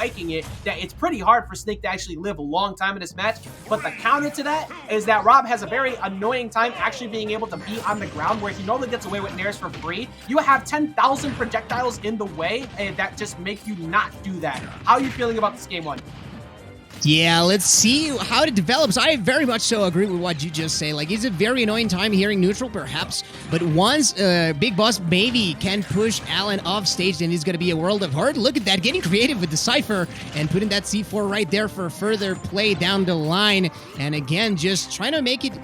liking it, that it's pretty hard for Snake to actually live a long time in this match. But the counter to that is that Rob has a very annoying time actually being able to be on the ground, where he normally gets away with nairs for free. You have 10,000 projectiles in the way, and that just make you not do that. How are you feeling about this game one? Yeah, let's see how it develops. I very much so agree with what you just say. Like, it's a very annoying time hearing neutral, perhaps. But once BigBoss maybe can push Alan off stage, then it's going to be a world of hurt. Look at that, getting creative with the Cypher and putting that C4 right there for further play down the line. And again, just trying to make it...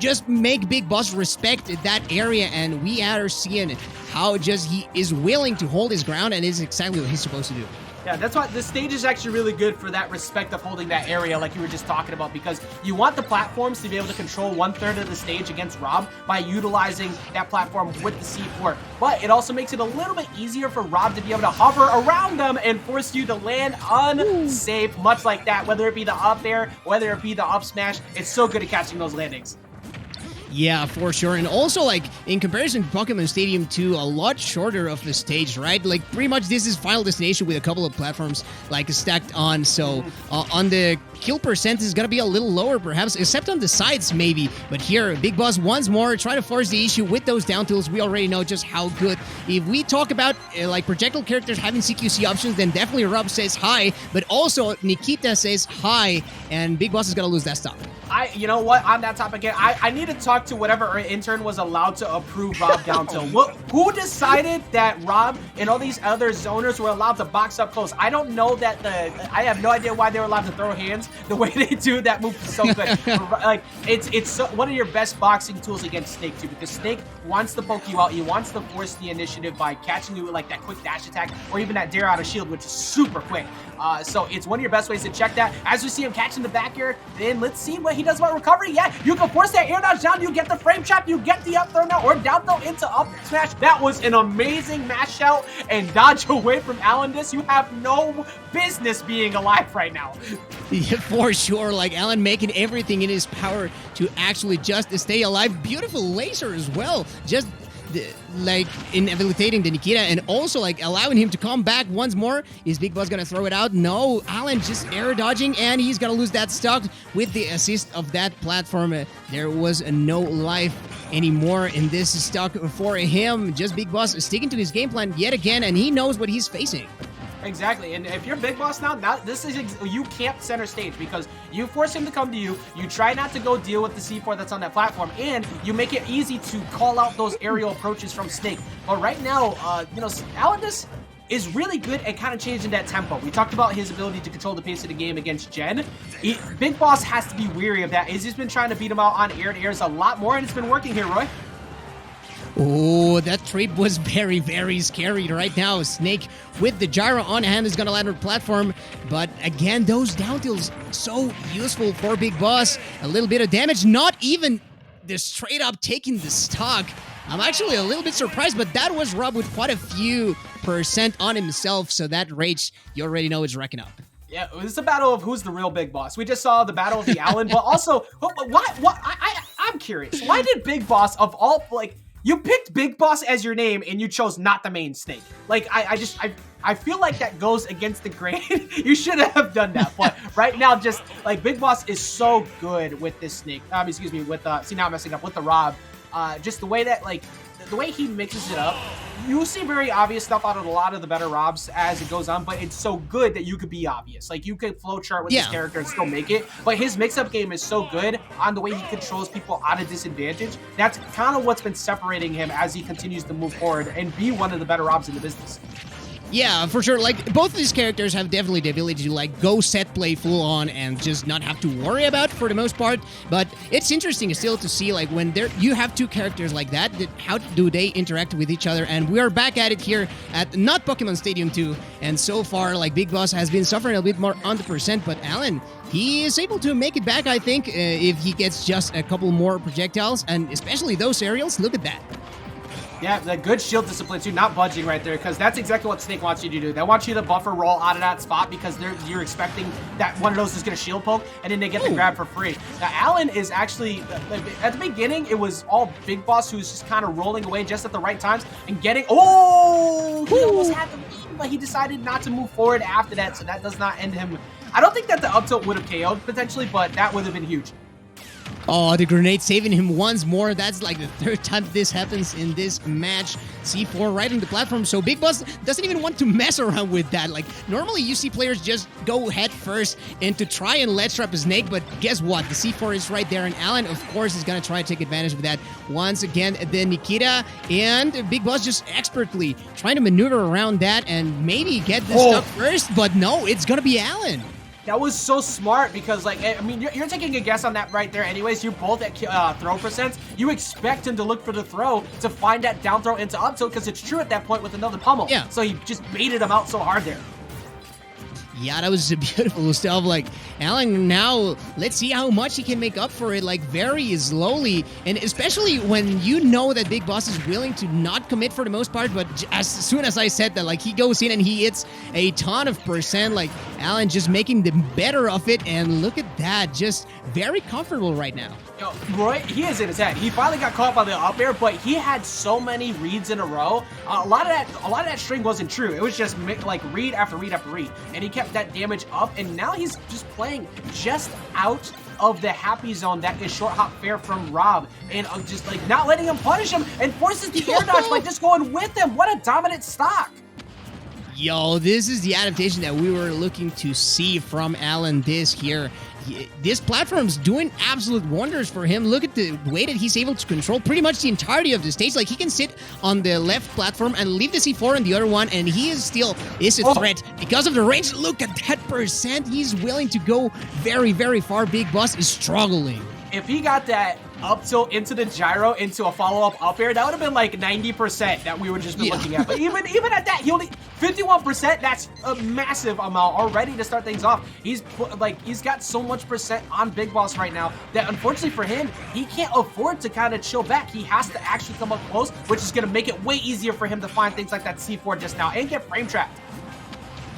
just make BigBoss respect that area, and we are seeing how just he is willing to hold his ground, and is exactly what he's supposed to do. Yeah, that's why this stage is actually really good for that respect of holding that area like you were just talking about, because you want the platforms to be able to control 1/3 of the stage against Rob by utilizing that platform with the C4. But it also makes it a little bit easier for Rob to be able to hover around them and force you to land unsafe, much like that, whether it be the up air, whether it be the up smash. It's so good at catching those landings. Yeah, for sure. And also, like, in comparison to Pokemon Stadium 2, a lot shorter of the stage, right? Like, pretty much this is Final Destination with a couple of platforms, like, stacked on. So, on the kill percent is going to be a little lower, perhaps, except on the sides, maybe. But here, BigBoss once more try to force the issue with those down tilts. We already know just how good. If we talk about, like, projectile characters having CQC options, then definitely Rob says hi. But also, Nikita says hi, and BigBoss is going to lose that stock. You know what, on that topic again, I need to talk to whatever intern was allowed to approve Rob down tilt. Who decided that Rob and all these other zoners were allowed to box up close? I don't know that I have no idea why they were allowed to throw hands the way they do. That move is so good. Like, it's one of your best boxing tools against Snake too, because Snake wants to poke you out. He wants to force the initiative by catching you with like that quick dash attack, or even that dare out of shield, which is super quick. So it's one of your best ways to check that. As we see him catching the back air, then let's see what he does about recovery. Yeah, you can force that air dodge down, you get the frame trap, you get the up throw now, or down throw into up smash. That was an amazing mash out and dodge away from AlanDiss. You have no business being alive right now. Yeah, for sure. Like, Alan making everything in his power to actually just stay alive. Beautiful laser as well. Just like inhabilitating the Nikita, and also like allowing him to come back once more. Is BigBoss gonna throw it out? No, Alan just air dodging, and he's gonna lose that stock with the assist of that platform. There was no life anymore in this stock for him. Just BigBoss sticking to his game plan yet again, and he knows what he's facing. Exactly, and if you're BigBoss now this is you camp center stage, because you force him to come to you, you try not to go deal with the C4 that's on that platform, and you make it easy to call out those aerial approaches from Snake. But right now, you know, AlanDiss is really good at kind of changing that tempo. We talked about his ability to control the pace of the game against Jen. BigBoss has to be weary of that, as he's been trying to beat him out on air to airs a lot more, and it's been working here, Roy. Oh, that trip was very, very scary right now. Snake with the gyro on hand is going to land on the platform. But again, those down tilts so useful for BigBoss. A little bit of damage, not even the straight up taking the stock. I'm actually a little bit surprised, but that was Rob with quite a few percent on himself. So that rage, you already know, is racking up. Yeah, it's a battle of who's the real BigBoss. We just saw the battle of the Alan, but also, I'm curious. Why did BigBoss of all, like, you picked BigBoss as your name and you chose not the main Snake? Like, I feel like that goes against the grain. You should have done that. But right now, just like BigBoss is so good with this Snake. Excuse me, with see, now I'm messing up with the Rob. Just the way that, like, the way he mixes it up, you see very obvious stuff out of a lot of the better Robs as it goes on, but it's so good that you could be obvious. Like, you could flowchart with this character and still make it, but his mix-up game is so good on the way he controls people out of disadvantage. That's kind of what's been separating him as he continues to move forward and be one of the better Robs in the business. Yeah, for sure. Like, both of these characters have definitely the ability to, like, go set play full on and just not have to worry about for the most part. But it's interesting still to see, like, when you have two characters like that, how do they interact with each other? And we are back at it here at not Pokemon Stadium 2. And so far, like, BigBoss has been suffering a bit more on the percent, but Alan, he is able to make it back, I think, if he gets just a couple more projectiles, and especially those aerials. Look at that. Yeah, the good shield discipline too, not budging right there, because that's exactly what Snake wants you to do. They want you to buffer roll out of that spot because you're expecting that one of those is going to shield poke, and then they get the grab for free. Now, Alan is actually, at the beginning, it was all BigBoss who's just kind of rolling away just at the right times and getting, he almost had the lead but he decided not to move forward after that, so that does not end him. I don't think that the up tilt would have KO'd potentially, but that would have been huge. Oh, the grenade saving him once more. That's like the third time this happens in this match. C4 right on the platform. So BigBoss doesn't even want to mess around with that. Like, normally you see players just go head first and to try and ledge trap a snake, but guess what? The C4 is right there, and Alan, of course, is going to try to take advantage of that. Once again, then Nikita and BigBoss just expertly trying to maneuver around that and maybe get this stuff first, but no, it's going to be Alan. That was so smart because, like, I mean, you're taking a guess on that right there anyways. You're both at throw percents. You expect him to look for the throw to find that down throw into up tilt because it's true at that point with another pummel. Yeah. So he just baited him out so hard there. Yeah, that was beautiful stuff. Like, Alan now, let's see how much he can make up for it, like, very slowly. And especially when you know that BigBoss is willing to not commit for the most part, but as soon as I said that, like, he goes in and he hits a ton of percent, like, Alan just making the better of it. And look at that, just very comfortable right now. Yo, Roy, he is in his head. He finally got caught by the up air, but he had so many reads in a row. A lot of that string wasn't true. It was just like read after read after read, and he kept that damage up. And now he's just playing just out of the happy zone that is short hop fair from Rob, and just like not letting him punish him and forces the air dodge by just going with him. What a dominant stock! Yo, this is the adaptation that we were looking to see from AlanDiss here. This platform's doing absolute wonders for him. Look at the way that he's able to control pretty much the entirety of the stage. Like, he can sit on the left platform and leave the C4 on the other one, and he is still a threat because of the range. Look at that percent. He's willing to go very, very far. BigBoss is struggling. If he got that up tilt into the gyro into a follow-up up air, that would have been like 90% that we would just be looking at. But even at that, he only 51%. That's a massive amount already to start things off. He's got so much percent on BigBoss right now that unfortunately for him, he can't afford to kind of chill back. He has to actually come up close, which is going to make it way easier for him to find things like that C4 just now and get frame trapped.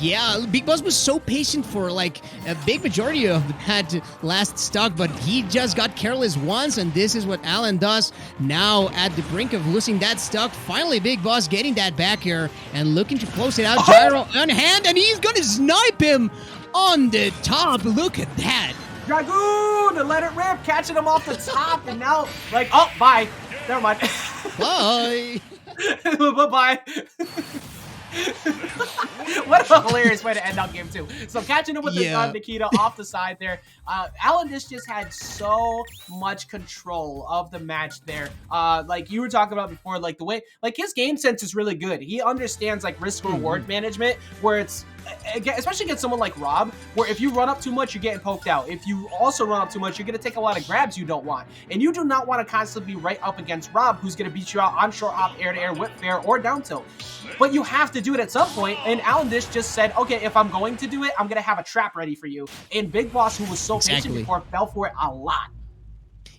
Yeah, BigBoss was so patient for like a big majority of that last stock, but he just got careless once, and this is what Alan does now at the brink of losing that stock. Finally, BigBoss getting that back here and looking to close it out. Gyro on hand, and he's gonna snipe him on the top. Look at that. Dragoon, let it rip, catching him off the top, and now, like, oh, bye. Never mind. Bye. Bye-bye. What a hilarious way to end out game 2. So catching him with the Nikita off the side there. AlanDiss just had so much control of the match there. Like you were talking about before, like the way, like his game sense is really good. He understands like risk reward management, where it's, especially against someone like Rob, where if you run up too much, you're getting poked out. If you also run up too much, you're going to take a lot of grabs you don't want. And you do not want to constantly be right up against Rob, who's going to beat you out on short hop, air-to-air, whip fair, or down tilt. But you have to do it at some point, and AlanDiss just said, okay, if I'm going to do it, I'm going to have a trap ready for you. And BigBoss, who was so patient before, fell for it a lot.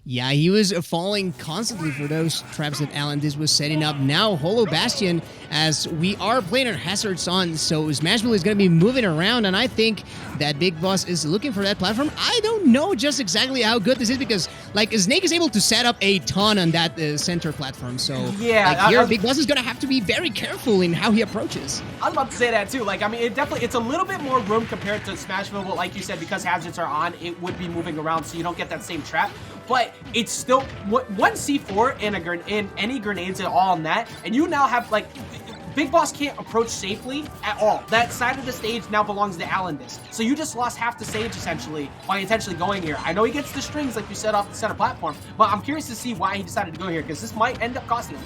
Yeah, he was falling constantly for those traps that AlanDiss was setting up. Now, Holo Bastion, as we are playing our hazards on, so Smashville is going to be moving around, and I think that BigBoss is looking for that platform. I don't know just exactly how good this is, because, like, Snake is able to set up a ton on that center platform, so, yeah, like, here, BigBoss is going to have to be very careful in how he approaches. I was about to say that, too. Like, I mean, it's a little bit more room compared to Smashville, but like you said, because hazards are on, it would be moving around, so you don't get that same trap. But it's still one C4 and any grenades at all on that, and you now have, like, BigBoss can't approach safely at all. That side of the stage now belongs to AlanDiss. So you just lost half the stage essentially by intentionally going here. I know he gets the strings, like you said, off the center platform, but I'm curious to see why he decided to go here, because this might end up costing him.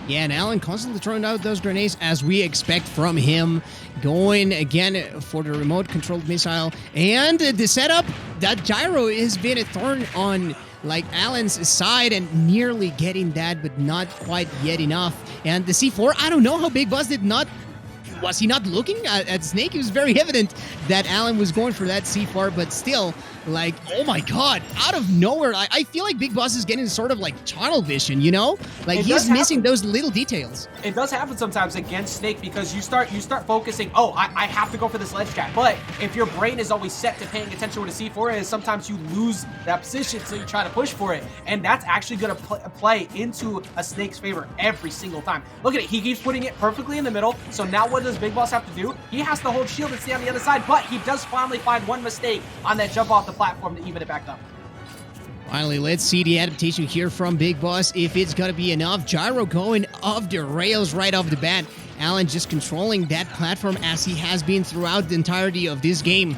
Yeah, and Alan constantly throwing out those grenades as we expect from him. Going again for the remote-controlled missile. And the setup, that gyro has been a thorn on like Alan's side and nearly getting that, but not quite yet enough. And the C4, I don't know how BigBoss did not... Was he not looking at Snake? It was very evident that Alan was going for that C4, but still, like, oh my god, out of nowhere, I feel like BigBoss is getting sort of like tunnel vision, you know? Like, he's missing those little details. It does happen sometimes against Snake, because you start focusing, oh, I have to go for this ledge trap. But if your brain is always set to paying attention with a C4 is, sometimes you lose that position, so you try to push for it. And that's actually going to play into a Snake's favor every single time. Look at it, he keeps putting it perfectly in the middle. So now what does BigBoss have to do? He has to hold shield and stay on the other side, but he does finally find one mistake on that jump off the platform to even it back up. Finally, let's see the adaptation here from BigBoss, if it's gonna be enough. Gyro going off the rails right off the bat. Alan just controlling that platform as he has been throughout the entirety of this game.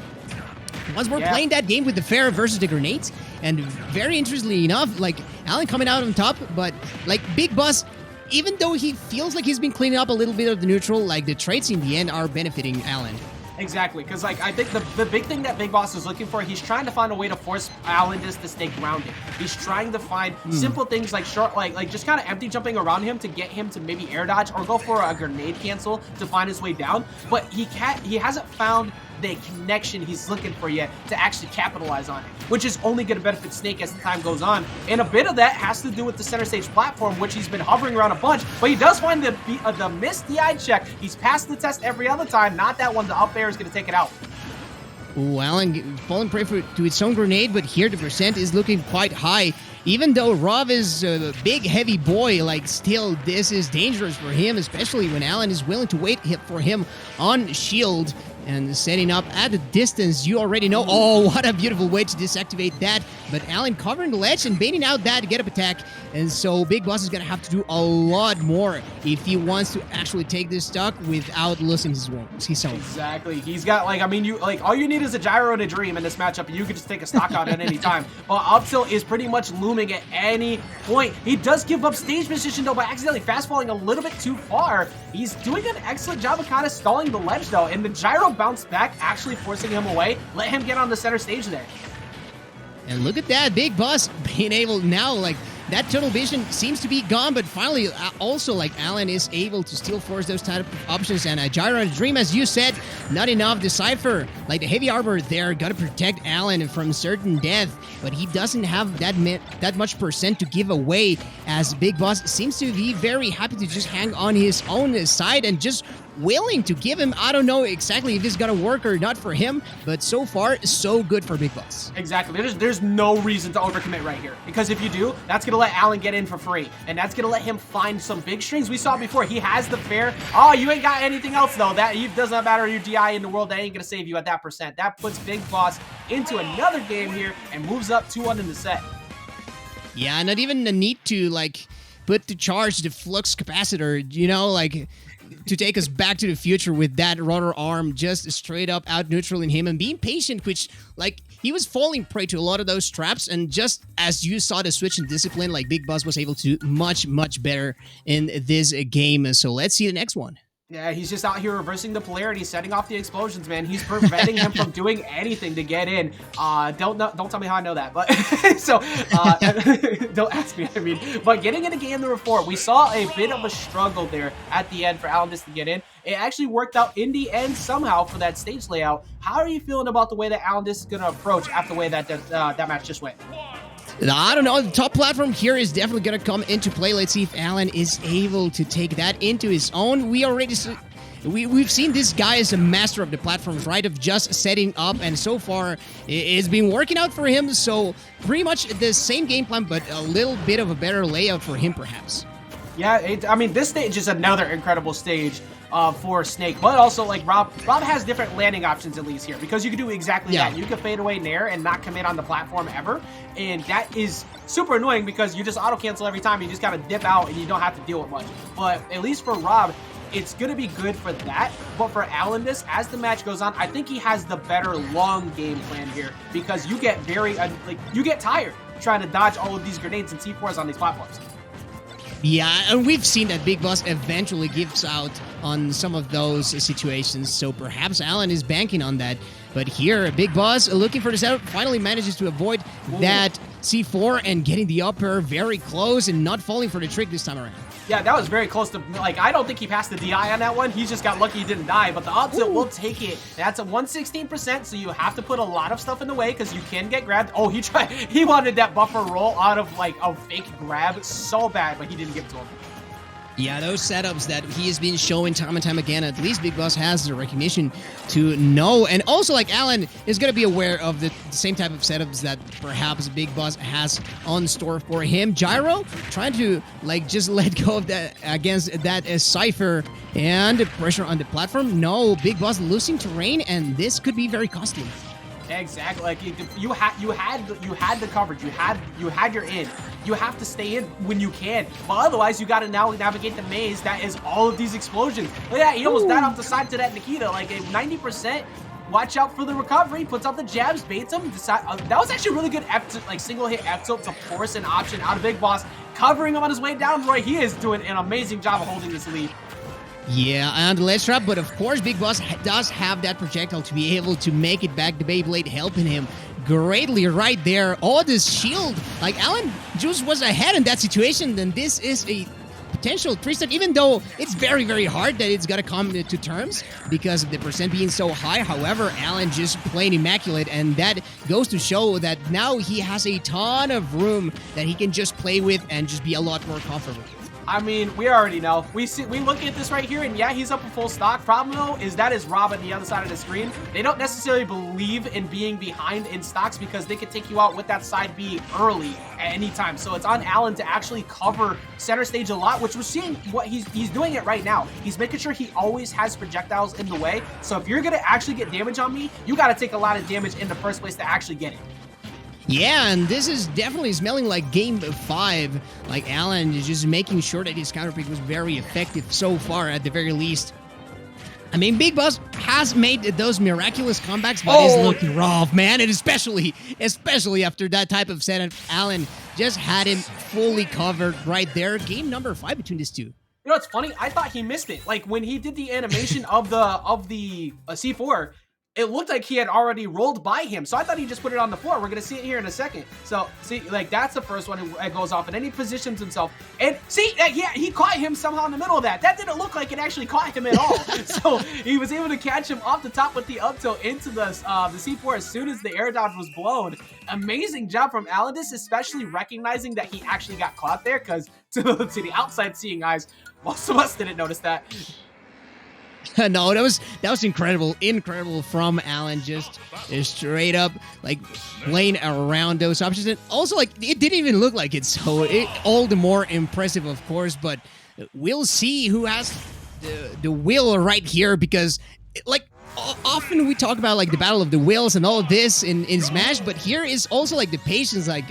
Once we're playing that game with the fair versus the grenades, and very interestingly enough, like, Alan coming out on top, but, like, BigBoss, even though he feels like he's been cleaning up a little bit of the neutral, like, the traits in the end are benefiting Alan. Exactly, because like I think the big thing that BigBoss is looking for, he's trying to find a way to force AlanDiss to stay grounded. He's trying to find simple things like short, like just kind of empty jumping around him to get him to maybe air dodge or go for a grenade cancel to find his way down. But he hasn't found the connection he's looking for yet to actually capitalize on it, which is only going to benefit Snake as the time goes on. And a bit of that has to do with the center stage platform, which he's been hovering around a bunch, but he does find the missed DI check. He's passed the test every other time, not that one. The up air is going to take it out. Ooh, Alan falling prey to its own grenade, but here the percent is looking quite high. Even though Rob is a big, heavy boy, like, still, this is dangerous for him, especially when Alan is willing to wait for him on shield. And setting up at a distance, you already know. Oh, what a beautiful way to deactivate that. But Alan covering the ledge and baiting out that get-up attack. And so BigBoss is going to have to do a lot more if he wants to actually take this stock without losing his own. Exactly. He's got, like, I mean, you like all you need is a gyro and a dream in this matchup, and you can just take a stock out at any time. But up tilt is pretty much looming at any point. He does give up stage position, though, by accidentally fast falling a little bit too far. He's doing an excellent job of kind of stalling the ledge, though, and the gyro bounce back, actually forcing him away. Let him get on the center stage there. And look at that, BigBoss being able now, like, that tunnel vision seems to be gone, but finally, also, like, Alan is able to still force those type of options, and a gyro and a dream, as you said, not enough. The Cypher, like, the heavy armor there, gotta protect Alan from certain death, but he doesn't have that much percent to give away, as BigBoss seems to be very happy to just hang on his own side and just willing to give him. I don't know exactly if this is gonna work or not for him, but so far, so good for BigBoss. Exactly. There's no reason to overcommit right here, because if you do, that's gonna let Alan get in for free, and that's gonna let him find some big strings. We saw before, he has the fair. Oh, you ain't got anything else though. That does not matter your DI in the world. That ain't gonna save you at that percent. That puts BigBoss into another game here and moves up 2-1 in the set. Yeah, not even the need to, like, put to charge the flux capacitor, you know, like, to take us back to the future with that rotor arm just straight up out neutral in him and being patient, which, like, he was falling prey to a lot of those traps, and just as you saw the switch in discipline, like, BigBoss was able to do much, much better in this game. So let's see the next one. Yeah, he's just out here reversing the polarity, setting off the explosions, man. He's preventing him from doing anything to get in. Don't tell me how I know that, but so don't ask me. I mean, but getting in a game number 4, we saw a bit of a struggle there at the end for AlanDiss to get in. It actually worked out in the end somehow for that stage layout. How are you feeling about the way that AlanDiss is going to approach after the way that that match just went? I don't know. The top platform here is definitely going to come into play. Let's see if Alan is able to take that into his own. We've seen this guy as a master of the platforms, right? Of just setting up, and so far it's been working out for him. So pretty much the same game plan, but a little bit of a better layout for him, perhaps. Yeah, I mean, this stage is another incredible stage for Snake, but also, like, Rob has different landing options at least here, because you can do exactly that. You can fade away Nair and not commit on the platform ever, and that is super annoying because you just auto cancel every time. You just gotta dip out and you don't have to deal with much. But at least for Rob, it's gonna be good for that. But for AlanDiss, as the match goes on, I think he has the better long game plan here, because you get you get tired trying to dodge all of these grenades and T4s on these platforms. Yeah, and we've seen that BigBoss eventually gives out on some of those situations, so perhaps Alan is banking on that. But here, BigBoss, looking for the setup, finally manages to avoid that C4 and getting the upper very close and not falling for the trick this time around. Yeah, that was very close to, like, I don't think he passed the DI on that one. He just got lucky he didn't die, but the up tilt will take it. That's a 116%, so you have to put a lot of stuff in the way because you can get grabbed. Oh, he wanted that buffer roll out of, like, a fake grab so bad, but he didn't give it to him. Yeah, those setups that he has been showing time and time again, at least BigBoss has the recognition to know. And also, like, Alan is going to be aware of the same type of setups that perhaps BigBoss has on store for him. Gyro trying to, like, just let go of that against that Cypher and pressure on the platform. No, BigBoss losing terrain, and this could be very costly. Exactly. Like you had the coverage. You had your in. You have to stay in when you can. But otherwise, you got to now navigate the maze that is all of these explosions. Look at that. He almost died off the side to that Nikita. Like a 90%. Watch out for the recovery. Puts out the jabs, baits him. That was actually really good single hit F tilt to force an option out of BigBoss, covering him on his way down. Roy, he is doing an amazing job of holding this lead. Yeah, and the ledge trap, but of course BigBoss does have that projectile to be able to make it back. The Beyblade helping him greatly right there. Oh, this shield. Like, Alan Juice was ahead in that situation, then this is a potential 3-step, even though it's very, very hard that it's got to come to terms because of the percent being so high. However, Alan just playing immaculate, and that goes to show that now he has a ton of room that he can just play with and just be a lot more comfortable. I mean, we already know. We look at this right here, and yeah, he's up in full stock. Problem, though, is that is Rob on the other side of the screen. They don't necessarily believe in being behind in stocks because they could take you out with that side B early at any time. So it's on Alan to actually cover center stage a lot, which we're seeing what he's doing it right now. He's making sure he always has projectiles in the way. So if you're going to actually get damage on me, you got to take a lot of damage in the first place to actually get it. Yeah, and this is definitely smelling like game 5. Like, Alan is just making sure that his counter pick was very effective so far, at the very least. I mean, BigBoss has made those miraculous comebacks, but it's looking rough, man. And especially after that type of setup, Alan just had him fully covered right there. Game number 5 between these two. You know what's funny? I thought he missed it. Like, when he did the animation of the C4, it looked like he had already rolled by him. So I thought he just put it on the floor. We're going to see it here in a second. So, see, like, that's the first one that goes off, and then he positions himself. And see, yeah, he caught him somehow in the middle of that. That didn't look like it actually caught him at all. So he was able to catch him off the top with the up tilt into the C4 as soon as the air dodge was blown. Amazing job from AlanDiss, especially recognizing that he actually got caught there, because to the outside seeing eyes, most of us didn't notice that. No, that was incredible from Alan, just straight up like playing around those options. And also, like, it didn't even look like it, so all the more impressive, of course. But we'll see who has the will right here, because like often we talk about like the battle of the wills and all of this in Smash, but here is also like the patience, like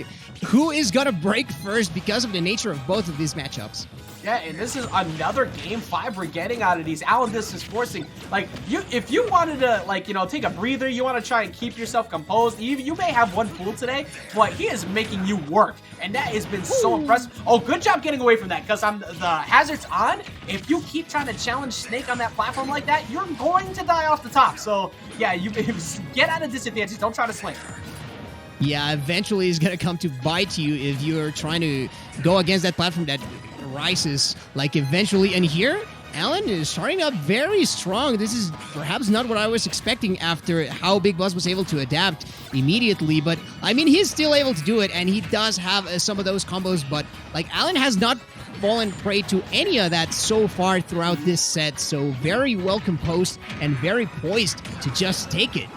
who is gonna break first because of the nature of both of these matchups. Yeah, and this is another game 5 we're getting out of these. AlanDiss is forcing, like, if you wanted to, like, you know, take a breather, you want to try and keep yourself composed, you may have one fool today, but he is making you work, and that has been so impressive. Oh, good job getting away from that, because the hazard's on. If you keep trying to challenge Snake on that platform like that, you're going to die off the top. So, yeah, you get out of disadvantage. Don't try to swing. Yeah, eventually it's going to come to bite you if you're trying to go against that platform that rises, like, eventually. And here, Alan is starting up very strong. This is perhaps not what I was expecting after how BigBoss was able to adapt immediately, but I mean, he's still able to do it, and he does have some of those combos, but like, Alan has not fallen prey to any of that so far throughout this set, so very well composed and very poised to just take it.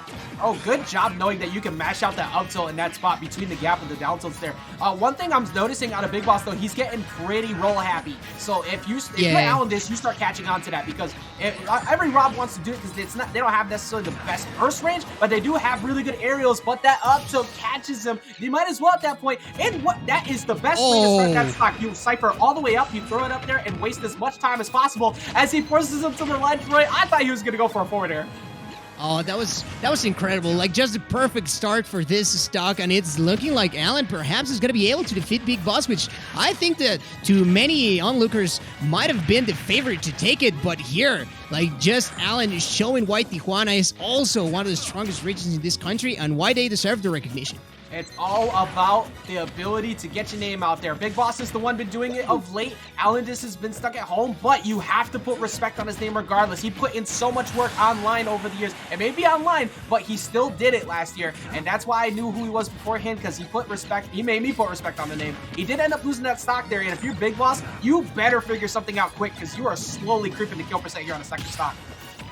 Oh, good job knowing that you can mash out that up tilt in that spot between the gap and the down tilts there. One thing I'm noticing out of BigBoss, though, he's getting pretty roll happy. So if you're AlanDiss, you start catching on to that, because every Rob wants to do it, because they don't have necessarily the best burst range, but they do have really good aerials. But that up tilt catches him. You might as well at that point. And that is the best way to start that stock. You Cypher all the way up, you throw it up there, and waste as much time as possible as he forces him to the ledge. Roy, I thought he was going to go for a forward air. Oh, that was incredible. Like, just a perfect start for this stock, and it's looking like Alan perhaps is going to be able to defeat BigBoss, which I think that to many onlookers might have been the favorite to take it, but here, like, just Alan is showing why Tijuana is also one of the strongest regions in this country and why they deserve the recognition. It's all about the ability to get your name out there. Big Boss is the one been doing it of late. AlanDiss has been stuck at home, but you have to put respect on his name regardless. He put in so much work online over the years. It may be online, but he still did it last year, and that's why I knew who he was beforehand, because he put respect. He made me put respect on the name. He did end up losing that stock there, and if you're Big Boss, you better figure something out quick, because you are slowly creeping the kill percent here on a second stock.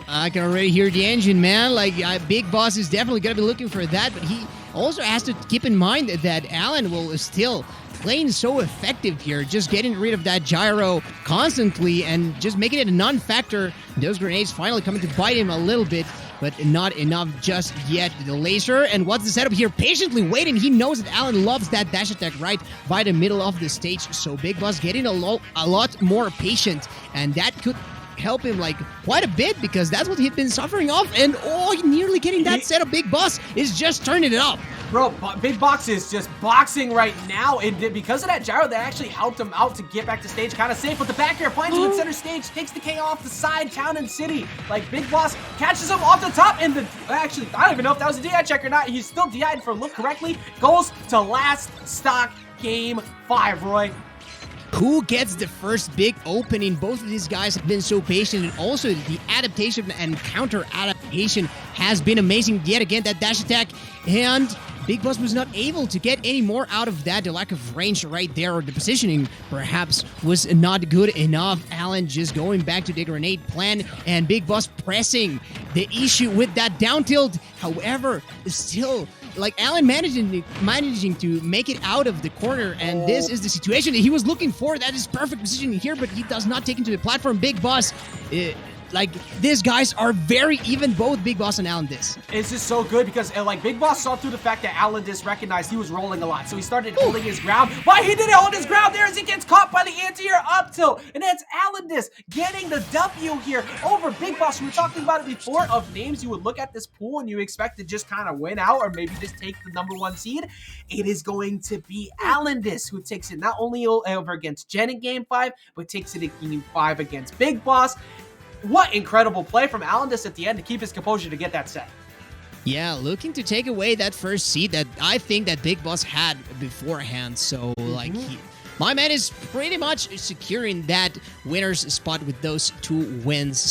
I can already hear the engine, man. Like, Big Boss is definitely going to be looking for that, but he also has to keep in mind that Alan will still playing so effective here, just getting rid of that gyro constantly and just making it a non-factor. Those grenades finally coming to bite him a little bit, but not enough just yet. The laser, and what's the setup here? Patiently waiting. He knows that Alan loves that dash attack right by the middle of the stage, so Big Boss getting a lot more patient, and that could help him like quite a bit, because that's what he'd been suffering off, and nearly getting that setup. Big Boss is just turning it up. Bro, Big Boss is just boxing right now, and because of that gyro, that actually helped him out to get back to stage kind of safe. But the back air finds him in center stage, takes the K off the side, town and city. Like, Big Boss catches him off the top, and actually, I don't even know if that was a DI check or not. He's still DI'd for look correctly. Goes to last stock, game 5, Roy. Who gets the first big opening? Both of these guys have been so patient, and also the adaptation and counter adaptation has been amazing yet again. That dash attack, and Big Boss was not able to get any more out of that. The lack of range right there, or the positioning perhaps, was not good enough. Alan just going back to the grenade plan, and Big Boss pressing the issue with that down tilt. However, still, like, Alan managing to make it out of the corner, and this is the situation that he was looking for. That is perfect positioning here, but he does not take into the platform. Big Boss, like, these guys are very even, both Big Boss and AlanDiss. It's just so good because, like, Big Boss saw through the fact that AlanDiss recognized he was rolling a lot, so he started holding his ground. But he didn't hold his ground there as he gets caught by the anti-air up tilt, and that's AlanDiss getting the W here over Big Boss. We were talking about it before, of names you would look at this pool and you expect to just kind of win out, or maybe just take the #1 seed. It is going to be AlanDiss who takes it not only over against Jen in Game 5, but takes it in Game 5 against Big Boss. What incredible play from AlanDiss at the end to keep his composure to get that set. Yeah, looking to take away that first seed that I think that Big Boss had beforehand. So, like, my man is pretty much securing that winner's spot with those 2 wins.